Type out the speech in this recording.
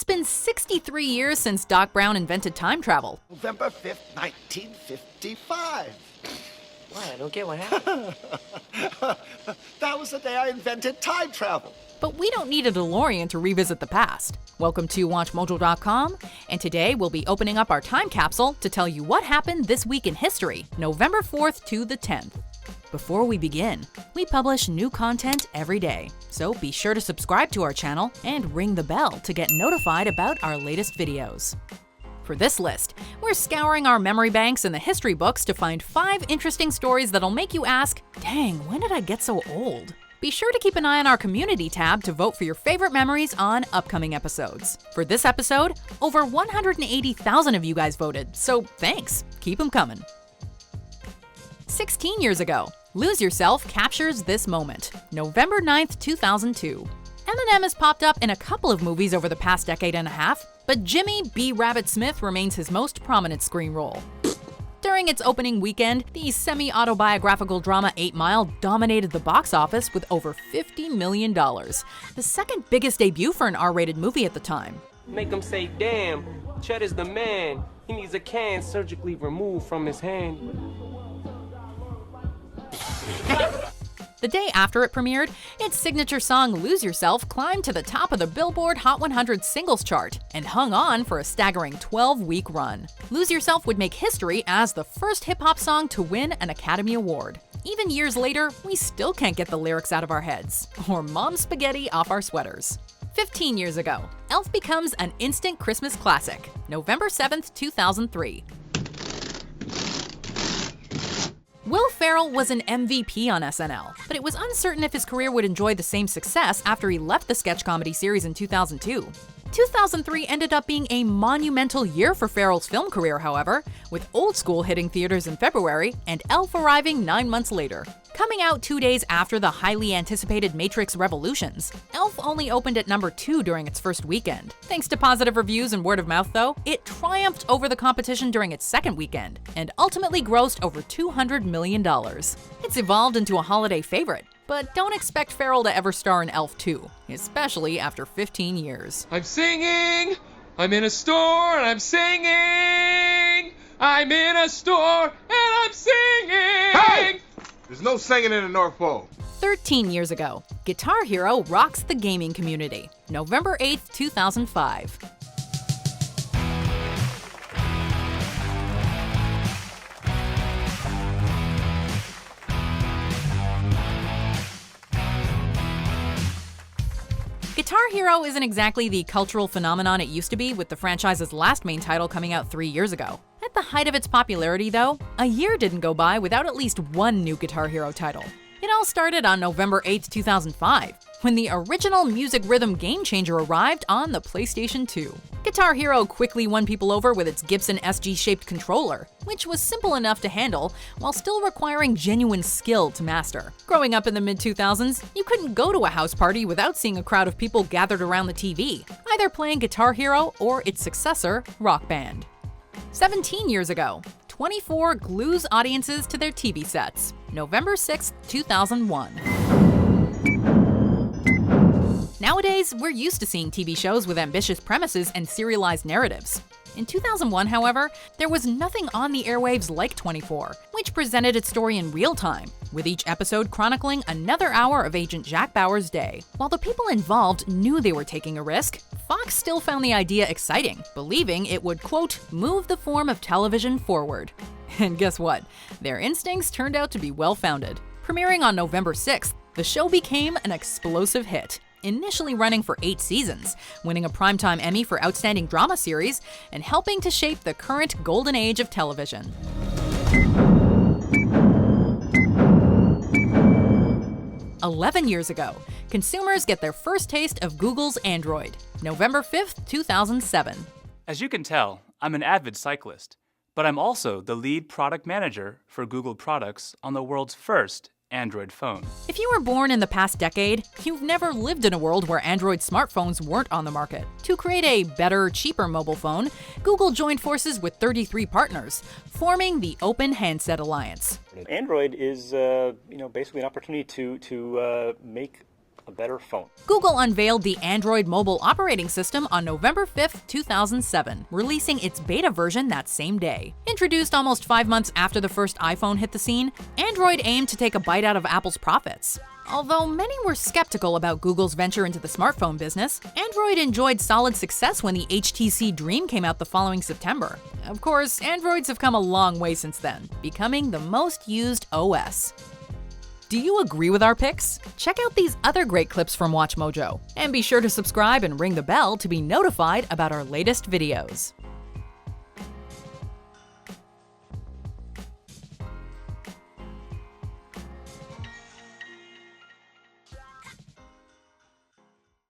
It's been 63 years since Doc Brown invented time travel. November 5th, 1955. Why? I don't get what happened. That was the day I invented time travel. But we don't need a DeLorean to revisit the past. Welcome to WatchMojo.com, and today we'll be opening up our time capsule to tell you what happened this week in history, November 4th to the 10th. Before we begin, we publish new content every day, so be sure to subscribe to our channel and ring the bell to get notified about our latest videos. For this list, we're scouring our memory banks and the history books to find 5 interesting stories that'll make you ask, dang, when did I get so old? Be sure to keep an eye on our community tab to vote for your favorite memories on upcoming episodes. For this episode, over 180,000 of you guys voted, so thanks, keep them coming. 16 years ago, Lose Yourself captures this moment, November 9th, 2002. Eminem has popped up in a couple of movies over the past decade and a half, but Jimmy B. Rabbit Smith remains his most prominent screen role. During its opening weekend, the semi-autobiographical drama 8 Mile dominated the box office with over $50 million, the second biggest debut for an R-rated movie at the time. Make him say, damn, Chet is the man. He needs a can surgically removed from his hand. The day after it premiered, its signature song Lose Yourself climbed to the top of the Billboard Hot 100 singles chart and hung on for a staggering 12-week run. Lose Yourself would make history as the first hip-hop song to win an Academy Award. Even years later, we still can't get the lyrics out of our heads, or Mom's spaghetti off our sweaters. 15 years ago, Elf becomes an instant Christmas classic, November 7th, 2003. Will Ferrell was an MVP on SNL, but it was uncertain if his career would enjoy the same success after he left the sketch comedy series in 2002. 2003 ended up being a monumental year for Ferrell's film career, however, with Old School hitting theaters in February and Elf arriving 9 months later. Coming out 2 days after the highly anticipated Matrix Revolutions, Elf only opened at number 2 during its first weekend. Thanks to positive reviews and word of mouth, though, it triumphed over the competition during its second weekend and ultimately grossed over $200 million. It's evolved into a holiday favorite, but don't expect Ferrell to ever star in Elf 2, especially after 15 years. I'm singing, I'm in a store and I'm singing. I'm in a store and I'm singing. Hey! There's no singing in the North Pole. 13 years ago, Guitar Hero rocks the gaming community, November 8th, 2005. Guitar Hero isn't exactly the cultural phenomenon it used to be, with the franchise's last main title coming out 3 years ago. At the height of its popularity, though, a year didn't go by without at least one new Guitar Hero title. It all started on November 8, 2005, when the original music rhythm game changer arrived on the PlayStation 2. Guitar Hero quickly won people over with its Gibson SG-shaped controller, which was simple enough to handle while still requiring genuine skill to master. Growing up in the mid-2000s, you couldn't go to a house party without seeing a crowd of people gathered around the TV, either playing Guitar Hero or its successor, Rock Band. 17 years ago, 24 glues audiences to their TV sets, November 6, 2001. Nowadays, we're used to seeing TV shows with ambitious premises and serialized narratives. In 2001, however, there was nothing on the airwaves like 24, which presented its story in real time, with each episode chronicling another hour of Agent Jack Bauer's day. While the people involved knew they were taking a risk, Fox still found the idea exciting, believing it would, quote, move the form of television forward. And guess what? Their instincts turned out to be well-founded. Premiering on November 6th, the show became an explosive hit, initially running for 8 seasons, winning a Primetime Emmy for Outstanding Drama Series, and helping to shape the current golden age of television. "11 years ago, consumers get their first taste of Google's Android, November 5th, 2007. As you can tell, I'm an avid cyclist, but I'm also the lead product manager for Google products on the world's first Android phone. If you were born in the past decade, you've never lived in a world where Android smartphones weren't on the market. To create a better, cheaper mobile phone, Google joined forces with 33 partners, forming the Open Handset Alliance. Android is, basically an opportunity to make a better phone. Google unveiled the Android mobile operating system on November 5, 2007, releasing its beta version that same day. Introduced almost 5 months after the first iPhone hit the scene, Android aimed to take a bite out of Apple's profits. Although many were skeptical about Google's venture into the smartphone business, Android enjoyed solid success when the HTC Dream came out the following September. Of course, Androids have come a long way since then, becoming the most used OS. Do you agree with our picks? Check out these other great clips from WatchMojo, and be sure to subscribe and ring the bell to be notified about our latest videos.